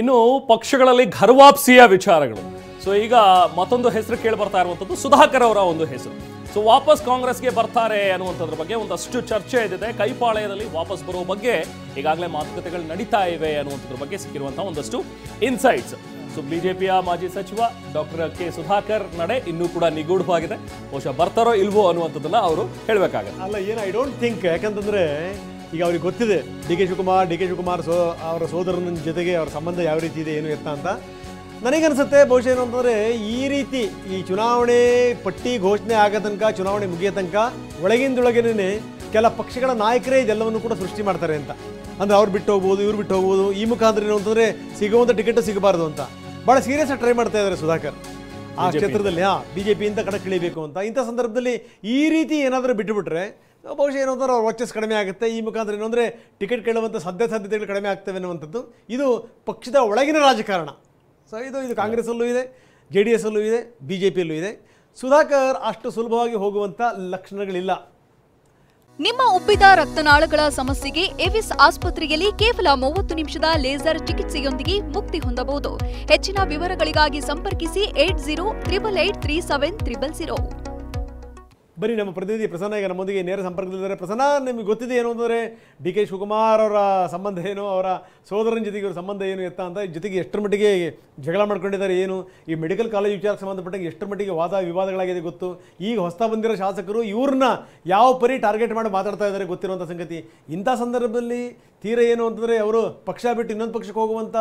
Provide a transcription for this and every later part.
ಇನ್ನು ಪಕ್ಷಗಳಲ್ಲಿ ಘರ್ವಾಪ್ಸಿಯ ವಿಚಾರಗಳು. ಸೊ ಈಗ ಮತ್ತೊಂದು ಹೆಸರು ಕೇಳಿ ಬರ್ತಾ ಇರುವಂತದ್ದು ಸುಧಾಕರ್ ಅವರ ಒಂದು ಹೆಸರು. ಸೊ ವಾಪಸ್ ಕಾಂಗ್ರೆಸ್ಗೆ ಬರ್ತಾರೆ ಅನ್ನುವಂಥದ್ರ ಬಗ್ಗೆ ಒಂದಷ್ಟು ಚರ್ಚೆ ಇದೆ. ಕೈಪಾಳ್ಯದಲ್ಲಿ ವಾಪಸ್ ಬರೋ ಬಗ್ಗೆ ಈಗಾಗಲೇ ಮಾತುಕತೆಗಳು ನಡೀತಾ ಇವೆ ಅನ್ನುವಂಥದ್ರ ಬಗ್ಗೆ ಸಿಕ್ಕಿರುವಂತಹ ಒಂದಷ್ಟು ಇನ್ಸೈಟ್ಸ್. ಸೊ ಬಿಜೆಪಿಯ ಮಾಜಿ ಸಚಿವ ಡಾಕ್ಟರ್ ಕೆ ಸುಧಾಕರ್ ನಡೆ ಇನ್ನೂ ಕೂಡ ನಿಗೂಢವಾಗಿದೆ. ಬಹುಶಃ ಬರ್ತಾರೋ ಇಲ್ವೋ ಅನ್ನುವಂಥದ್ದನ್ನ ಅವರು ಹೇಳಬೇಕಾಗುತ್ತೆ. ಅಲ್ಲ, ಏನು ಐ ಡೋಂಟ್ ಥಿಂಕ್. ಯಾಕಂತಂದ್ರೆ ಈಗ ಅವ್ರಿಗೆ ಗೊತ್ತಿದೆ ಡಿ ಕೆ ಶಿವಕುಮಾರ್ ಅವರ ಸೋದರನ ಜೊತೆಗೆ ಅವರ ಸಂಬಂಧ ಯಾವ ರೀತಿ ಇದೆ, ಏನು ಎತ್ತ ಅಂತ. ನನಗನ್ಸುತ್ತೆ ಬಹುಶಃ ಏನು ಅಂತಂದರೆ ಈ ರೀತಿ ಈ ಚುನಾವಣೆ ಪಟ್ಟಿ ಘೋಷಣೆ ಆಗೋ ತನಕ, ಚುನಾವಣೆ ಮುಗಿಯೋ ತನಕ ಒಳಗಿಂದೊಳಗೇನೆ ಕೆಲ ಪಕ್ಷಗಳ ನಾಯಕರೇ ಇದೆಲ್ಲವನ್ನು ಕೂಡ ಸೃಷ್ಟಿ ಮಾಡ್ತಾರೆ ಅಂತ. ಅಂದರೆ ಅವ್ರು ಬಿಟ್ಟು ಹೋಗ್ಬೋದು, ಇವ್ರು ಬಿಟ್ಟು ಹೋಗ್ಬೋದು. ಈ ಮುಖಾಂತರ ಏನು ಅಂತಂದರೆ ಸಿಗುವಂಥ ಟಿಕೆಟ್ ಸಿಗಬಾರ್ದು ಅಂತ ಭಾಳ ಸೀರಿಯಸ್ ಆಗಿ ಟ್ರೈ ಮಾಡ್ತಾ ಇದ್ದಾರೆ ಸುಧಾಕರ್ ಆ ಕ್ಷೇತ್ರದಲ್ಲಿ. ಬಿಜೆಪಿಯಿಂದ ಕಣಕ್ಕಿಳಿಬೇಕು ಅಂತ. ಇಂಥ ಸಂದರ್ಭದಲ್ಲಿ ಈ ರೀತಿ ಏನಾದರೂ ಬಿಟ್ಟುಬಿಟ್ರೆ ಬಹುಶಃ ಏನು ಅಂತಾರೆ ಅವ್ರ ವರ್ಚಸ್ ಕಡಿಮೆ ಆಗುತ್ತೆ. ಈ ಮುಖಾಂತರ ಏನು ಅಂದರೆ ಟಿಕೆಟ್ ಕೇಳುವಂಥ ಸಾಧ್ಯತೆಗಳು ಕಡಿಮೆ ಆಗ್ತವೆ ಅನ್ನುವಂಥದ್ದು ಇದು ಪಕ್ಷದ ಒಳಗಿನ ರಾಜಕಾರಣ. ಸೊ ಇದು ಕಾಂಗ್ರೆಸ್ಸಲ್ಲೂ ಇದೆ, JDS ಅಲ್ಲೂ ಇದೆ, BJPಯಲ್ಲೂ ಇದೆ. ಸುಧಾಕರ್ ಅಷ್ಟು ಸುಲಭವಾಗಿ ಹೋಗುವಂಥ ಲಕ್ಷಣಗಳಿಲ್ಲ. ನಿಮ್ಮ ಉಬ್ಬಿದ ರಕ್ತನಾಳಗಳ ಸಮಸ್ಯೆಗೆ ಎವಿಸ್ ಆಸ್ಪತ್ರೆಯಲ್ಲಿ ಕೇವಲ 30 ನಿಮಿಷದ ಲೇಸರ್ ಚಿಕಿತ್ಸೆಯೊಂದಿಗೆ ಮುಕ್ತಿ ಹೊಂದಬಹುದು. ಹೆಚ್ಚಿನ ವಿವರಗಳಿಗಾಗಿ ಸಂಪರ್ಕಿಸಿ 8088837300. ಬರೀ ನಮ್ಮ ಪ್ರತಿನಿಧಿ ಪ್ರಸನ್ನ ಈಗ ನಮ್ಮೊಂದಿಗೆ ನೇರ ಸಂಪರ್ಕದಲ್ಲಿದ್ದಾರೆ. ಪ್ರಸನ್ನ, ನಿಮಗೆ ಗೊತ್ತಿದೆ ಏನು ಅಂದರೆ ಡಿ ಕೆ ಶಿವಕುಮಾರ್ ಅವರ ಸಂಬಂಧ ಏನು, ಅವರ ಸೋದರನ ಜೊತೆಗೆ ಇವರ ಸಂಬಂಧ ಏನು ಎತ್ತ ಅಂತ, ಜೊತೆಗೆ ಎಷ್ಟರ ಮಟ್ಟಿಗೆ ಜಗಳ ಮಾಡ್ಕೊಂಡಿದ್ದಾರೆ, ಏನು ಈ ಮೆಡಿಕಲ್ ಕಾಲೇಜ್ ವಿಚಾರಕ್ಕೆ ಸಂಬಂಧಪಟ್ಟಂಗೆ ಎಷ್ಟರ ಮಟ್ಟಿಗೆ ವಾದ ವಿವಾದಗಳಾಗಿದೆ ಗೊತ್ತು. ಈಗ ಹೊಸ ಬಂದಿರೋ ಶಾಸಕರು ಇವ್ರನ್ನ ಯಾವ ಪರಿ ಟಾರ್ಗೆಟ್ ಮಾಡಿ ಮಾತಾಡ್ತಾ ಇದ್ದಾರೆ ಗೊತ್ತಿರುವಂಥ ಸಂಗತಿ. ಇಂಥ ಸಂದರ್ಭದಲ್ಲಿ ತೀರ ಏನು ಅಂತಂದರೆ ಅವರು ಪಕ್ಷ ಬಿಟ್ಟು ಇನ್ನೊಂದು ಪಕ್ಷಕ್ಕೆ ಹೋಗುವಂಥ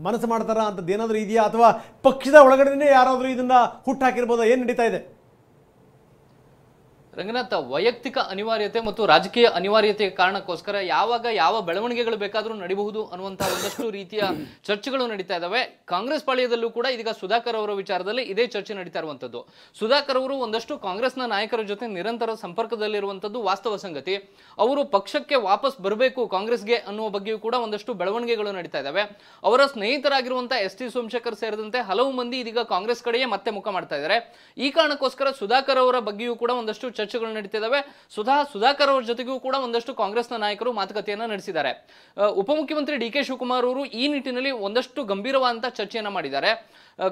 ಮನಸ್ಸು ಮಾಡ್ತಾರಾ ಅಂಥದ್ದು ಏನಾದರೂ ಇದೆಯಾ, ಅಥವಾ ಪಕ್ಷದ ಒಳಗಡೆನೇ ಯಾರಾದರೂ ಇದನ್ನು ಹುಟ್ಟಾಕಿರ್ಬೋದಾ, ಏನು ನಡೀತಾ ಇದೆ? ರಂಗನಾಥ್, ವೈಯಕ್ತಿಕ ಅನಿವಾರ್ಯತೆ ಮತ್ತು ರಾಜಕೀಯ ಅನಿವಾರ್ಯತೆಯ ಕಾರಣಕ್ಕೋಸ್ಕರ ಯಾವಾಗ ಯಾವ ಬೆಳವಣಿಗೆಗಳು ಬೇಕಾದರೂ ನಡೀಬಹುದು ಅನ್ನುವಂತಹ ಒಂದಷ್ಟು ರೀತಿಯ ಚರ್ಚೆಗಳು ನಡೀತಾ ಇದ್ದಾವೆ. ಕಾಂಗ್ರೆಸ್ ಪಾಳ್ಯದಲ್ಲೂ ಕೂಡ ಇದೀಗ ಸುಧಾಕರ್ ಅವರ ವಿಚಾರದಲ್ಲಿ ಇದೇ ಚರ್ಚೆ ನಡೀತಾ ಇರುವಂತದ್ದು. ಸುಧಾಕರ್ ಅವರು ಒಂದಷ್ಟು ಕಾಂಗ್ರೆಸ್ನ ನಾಯಕರ ಜೊತೆ ನಿರಂತರ ಸಂಪರ್ಕದಲ್ಲಿರುವಂತದ್ದು ವಾಸ್ತವ ಸಂಗತಿ. ಅವರು ಪಕ್ಷಕ್ಕೆ ವಾಪಸ್ ಬರಬೇಕು ಕಾಂಗ್ರೆಸ್ಗೆ ಅನ್ನುವ ಬಗ್ಗೆಯೂ ಕೂಡ ಒಂದಷ್ಟು ಬೆಳವಣಿಗೆಗಳು ನಡೀತಾ ಇದ್ದಾವೆ. ಅವರ ಸ್ನೇಹಿತರಾಗಿರುವಂತಹ ST ಸೋಮಶೇಖರ್ ಸೇರಿದಂತೆ ಹಲವು ಮಂದಿ ಇದೀಗ ಕಾಂಗ್ರೆಸ್ ಕಡೆಯೇ ಮತ್ತೆ ಮುಖ ಮಾಡ್ತಾ ಇದ್ದಾರೆ. ಈ ಕಾರಣಕ್ಕೋಸ್ಕರ ಸುಧಾಕರ್ ಅವರ ಬಗ್ಗೆಯೂ ಕೂಡ ಒಂದಷ್ಟು ಚರ್ಚೆಗಳು ನಡೀತಿದ್ದಾವೆ. ಸುಧಾಕರ್ ಅವರ ಜೊತೆಗೂ ಕೂಡ ಒಂದಷ್ಟು ಕಾಂಗ್ರೆಸ್ನ ನಾಯಕರು ಮಾತುಕತೆಯನ್ನ ನಡೆಸಿದ್ದಾರೆ. ಉಪಮುಖ್ಯಮಂತ್ರಿ DK ಶಿವಕುಮಾರ್ ಅವರು ಈ ನಿಟ್ಟಿನಲ್ಲಿ ಒಂದಷ್ಟು ಗಂಭೀರವಾದಂತಹ ಚರ್ಚೆಯನ್ನ ಮಾಡಿದ್ದಾರೆ.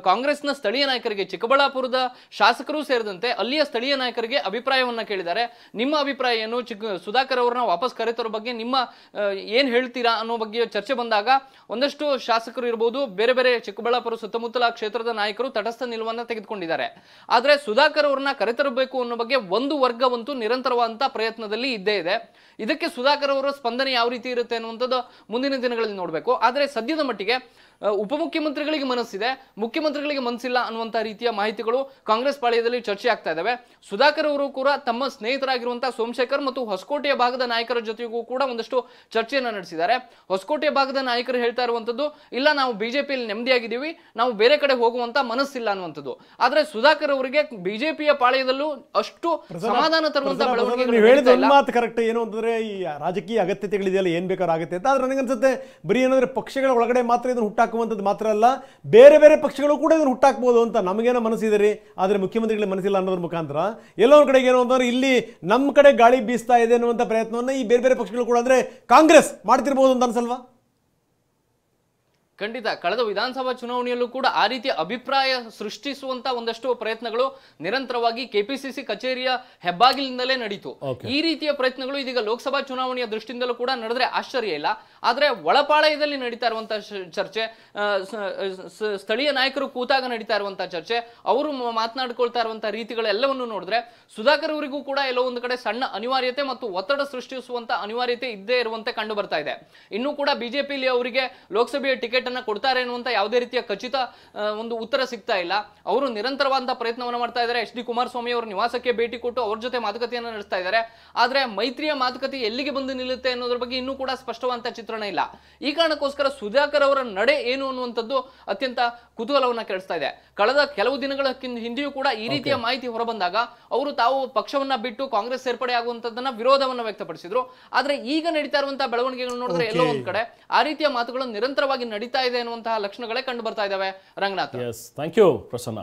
ಕಾಂಗ್ರೆಸ್ನ ಸ್ಥಳೀಯ ನಾಯಕರಿಗೆ, ಚಿಕ್ಕಬಳ್ಳಾಪುರದ ಶಾಸಕರು ಸೇರಿದಂತೆ ಅಲ್ಲಿಯ ಸ್ಥಳೀಯ ನಾಯಕರಿಗೆ ಅಭಿಪ್ರಾಯವನ್ನ ಕೇಳಿದ್ದಾರೆ. ನಿಮ್ಮ ಅಭಿಪ್ರಾಯ ಏನು, ಸುಧಾಕರ್ ಅವರನ್ನ ವಾಪಸ್ ಕರೆತರೋ ಬಗ್ಗೆ ನಿಮ್ಮ ಏನ್ ಹೇಳ್ತೀರಾ ಅನ್ನೋ ಬಗ್ಗೆ ಚರ್ಚೆ ಬಂದಾಗ ಒಂದಷ್ಟು ಶಾಸಕರು ಇರಬಹುದು, ಬೇರೆ ಬೇರೆ ಚಿಕ್ಕಬಳ್ಳಾಪುರ ಸುತ್ತಮುತ್ತಲ ಕ್ಷೇತ್ರದ ನಾಯಕರು ತಟಸ್ಥ ನಿಲುವನ್ನ ತೆಗೆದುಕೊಂಡಿದ್ದಾರೆ. ಆದ್ರೆ ಸುಧಾಕರ್ ಅವರನ್ನ ಕರೆತರಬೇಕು ಅನ್ನೋ ಬಗ್ಗೆ ಒಂದು ವರ್ಗವಂತೂ ನಿರಂತರವಾದಂತಹ ಪ್ರಯತ್ನದಲ್ಲಿ ಇದ್ದೇ ಇದೆ. ಇದಕ್ಕೆ ಸುಧಾಕರ್ ಅವರ ಸ್ಪಂದನೆ ಯಾವ ರೀತಿ ಇರುತ್ತೆ ಅನ್ನುವಂಥದ್ದು ಮುಂದಿನ ದಿನಗಳಲ್ಲಿ ನೋಡಬೇಕು. ಆದರೆ ಸದ್ಯದ ಮಟ್ಟಿಗೆ ಉಪಮುಖ್ಯಮಂತ್ರಿಗಳಿಗೆ ಮನಸ್ಸಿದೆ, ಮುಖ್ಯಮಂತ್ರಿಗಳಿಗೆ ಮನಸ್ಸಿಲ್ಲ ಅನ್ನುವಂಥ ರೀತಿಯ ಮಾಹಿತಿಗಳು ಕಾಂಗ್ರೆಸ್ ಪಾಳ್ಯದಲ್ಲಿ ಚರ್ಚೆ ಆಗ್ತಾ ಇದ್ದಾವೆ. ಸುಧಾಕರ್ ಅವರು ಕೂಡ ತಮ್ಮ ಸ್ನೇಹಿತರಾಗಿರುವಂತಹ ಸೋಮಶೇಖರ್ ಮತ್ತು ಹೊಸಕೋಟೆಯ ಭಾಗದ ನಾಯಕರ ಜೊತೆಗೂ ಕೂಡ ಒಂದಷ್ಟು ಚರ್ಚೆಯನ್ನು ನಡೆಸಿದ್ದಾರೆ. ಹೊಸಕೋಟೆಯ ಭಾಗದ ನಾಯಕರು ಹೇಳ್ತಾ ಇರುವಂತದ್ದು, ಇಲ್ಲ ನಾವು ಬಿಜೆಪಿಯಲ್ಲಿ ನೆಮ್ಮದಿಯಾಗಿದ್ದೀವಿ, ನಾವು ಬೇರೆ ಕಡೆ ಹೋಗುವಂತ ಮನಸ್ಸಿಲ್ಲ ಅನ್ನುವಂಥದ್ದು. ಆದ್ರೆ ಸುಧಾಕರ್ ಅವರಿಗೆ ಬಿಜೆಪಿಯ ಪಾಳ್ಯದಲ್ಲೂ ಅಷ್ಟು ಸಮಾಧಾನ ತರುವಂತಹ ಬೆಳವಣಿಗೆ ಮಾತು ಕರೆಕ್ಟ್. ಏನು ಅಂತಂದ್ರೆ ಈ ರಾಜಕೀಯ ಅಗತ್ಯತೆಗಳಿದೆಯಲ್ಲ, ಏನ್ ಬೇಕಾದ್ರೂ ಆಗುತ್ತೆ ಅಂತ. ಆದ್ರೆ ನನಗನ್ಸುತ್ತೆ ಬರೀ ಏನಂದ್ರೆ ಪಕ್ಷಗಳ ಒಳಗಡೆ ಮಾತ್ರ ಇದನ್ನು ಹುಟ್ಟಾಕುವಂಥದ್ದು ಮಾತ್ರ ಅಲ್ಲ, ಬೇರೆ ಬೇರೆ ಪಕ್ಷಗಳು ಕೂಡ ಇದನ್ನು ಹುಟ್ಟಾಕ್ಬೋದು ಅಂತ ನಮಗೇನೋ ಮನಸ್ಸಿದೆ ರೀ, ಆದರೆ ಮುಖ್ಯಮಂತ್ರಿಗಳಿಗೆ ಮನಸ್ಸಿಲ್ಲ ಅನ್ನೋದ್ರ ಮುಖಾಂತರ ಎಲ್ಲೋ ಒಂದು ಕಡೆಗೆ ಏನು ಅಂತಂದ್ರೆ ಇಲ್ಲಿ ನಮ್ಮ ಕಡೆ ಗಾಳಿ ಬೀಸ್ತಾ ಇದೆ ಅನ್ನುವಂಥ ಪ್ರಯತ್ನವನ್ನು ಈ ಬೇರೆ ಬೇರೆ ಪಕ್ಷಗಳು ಕೂಡ ಅಂದ್ರೆ ಕಾಂಗ್ರೆಸ್ ಮಾಡ್ತಿರ್ಬೋದು ಅಂತ ಅನ್ಸಲ್ವಾ? ಖಂಡಿತ. ಕಳೆದ ವಿಧಾನಸಭಾ ಚುನಾವಣೆಯಲ್ಲೂ ಕೂಡ ಆ ರೀತಿಯ ಅಭಿಪ್ರಾಯ ಸೃಷ್ಟಿಸುವಂತ ಒಂದಷ್ಟು ಪ್ರಯತ್ನಗಳು ನಿರಂತರವಾಗಿ KPCC ಕಚೇರಿಯ ಹೆಬ್ಬಾಗಿಲಿಂದಲೇ ನಡೀತು. ಈ ರೀತಿಯ ಪ್ರಯತ್ನಗಳು ಇದೀಗ ಲೋಕಸಭಾ ಚುನಾವಣೆಯ ದೃಷ್ಟಿಯಿಂದಲೂ ಕೂಡ ನಡೆದ್ರೆ ಆಶ್ಚರ್ಯ ಇಲ್ಲ. ಆದ್ರೆ ಒಳಪಾಳಯದಲ್ಲಿ ನಡೀತಾ ಇರುವಂತಹ ಚರ್ಚೆ, ಸ್ಥಳೀಯ ನಾಯಕರು ಕೂತಾಗ ನಡೀತಾ ಇರುವಂತಹ ಚರ್ಚೆ, ಅವರು ಮಾತನಾಡ್ಕೊಳ್ತಾ ಇರುವಂತಹ ರೀತಿಗಳೆಲ್ಲವನ್ನು ನೋಡಿದ್ರೆ ಸುಧಾಕರ್ ಅವರಿಗೂ ಕೂಡ ಎಲ್ಲೋ ಒಂದು ಕಡೆ ಸಣ್ಣ ಅನಿವಾರ್ಯತೆ ಮತ್ತು ಒತ್ತಡ ಸೃಷ್ಟಿಸುವಂತ ಅನಿವಾರ್ಯತೆ ಇದ್ದೇ ಇರುವಂತೆ ಕಂಡು ಬರ್ತಾ ಇದೆ. ಇನ್ನೂ ಕೂಡ ಬಿಜೆಪಿಯಲ್ಲಿ ಅವರಿಗೆ ಲೋಕಸಭೆಯ ಟಿಕೆಟ್ ಕೊಡ್ತಾರೆ ಅನ್ನುವಂತ ಯಾವುದೇ ರೀತಿಯ ಖಚಿತ ಒಂದು ಉತ್ತರ ಸಿಗ್ತಾ ಇಲ್ಲ. ಅವರು ನಿರಂತರವಾದಂತಹ ಪ್ರಯತ್ನವನ್ನು ಮಾಡ್ತಾ ಇದ್ದಾರೆ. HD ಕುಮಾರಸ್ವಾಮಿ ಅವರ ನಿವಾಸಕ್ಕೆ ಭೇಟಿ ಕೊಟ್ಟು ಅವ್ರ ಜೊತೆ ಮಾತುಕತೆಯನ್ನು ನಡೆಸ್ತಾ ಇದ್ದಾರೆ. ಆದ್ರೆ ಮೈತ್ರಿಯ ಮಾತುಕತೆ ಎಲ್ಲಿಗೆ ಬಂದು ನಿಲ್ಲುತ್ತೆ ಅನ್ನೋದ್ರ ಬಗ್ಗೆ ಇನ್ನೂ ಕೂಡ ಸ್ಪಷ್ಟವಾದಂತಹ ಚಿತ್ರಣ ಇಲ್ಲ. ಈ ಕಾರಣಕ್ಕೋಸ್ಕರ ಸುಧಾಕರ್ ಅವರ ನಡೆ ಏನು ಅನ್ನುವಂಥದ್ದು ಅತ್ಯಂತ ಕುತೂಹಲವನ್ನ ಕೆಡಿಸ್ತಾ ಇದೆ. ಕಳೆದ ಕೆಲವು ದಿನಗಳ ಹಿಂದೆಯೂ ಕೂಡ ಈ ರೀತಿಯ ಮಾಹಿತಿ ಹೊರಬಂದಾಗ ಅವರು ತಾವು ಪಕ್ಷವನ್ನ ಬಿಟ್ಟು ಕಾಂಗ್ರೆಸ್ ಸೇರ್ಪಡೆ ಆಗುವಂತದ್ದನ್ನ ವಿರೋಧವನ್ನ ವ್ಯಕ್ತಪಡಿಸಿದ್ರು. ಆದ್ರೆ ಈಗ ನಡೀತಾ ಇರುವಂತಹ ಬೆಳವಣಿಗೆಗಳು ನೋಡಿದ್ರೆ ಎಲ್ಲೋ ಒಂದ್ ಕಡೆ ಆ ರೀತಿಯ ಮಾತುಗಳು ನಿರಂತರವಾಗಿ ನಡೀತಾ ಇದೆ ಅನ್ನುವಂತಹ ಲಕ್ಷಣಗಳೇ ಕಂಡು ಬರ್ತಾ ಇದ್ದಾವೆ. Ranganath, thank you Prasanna.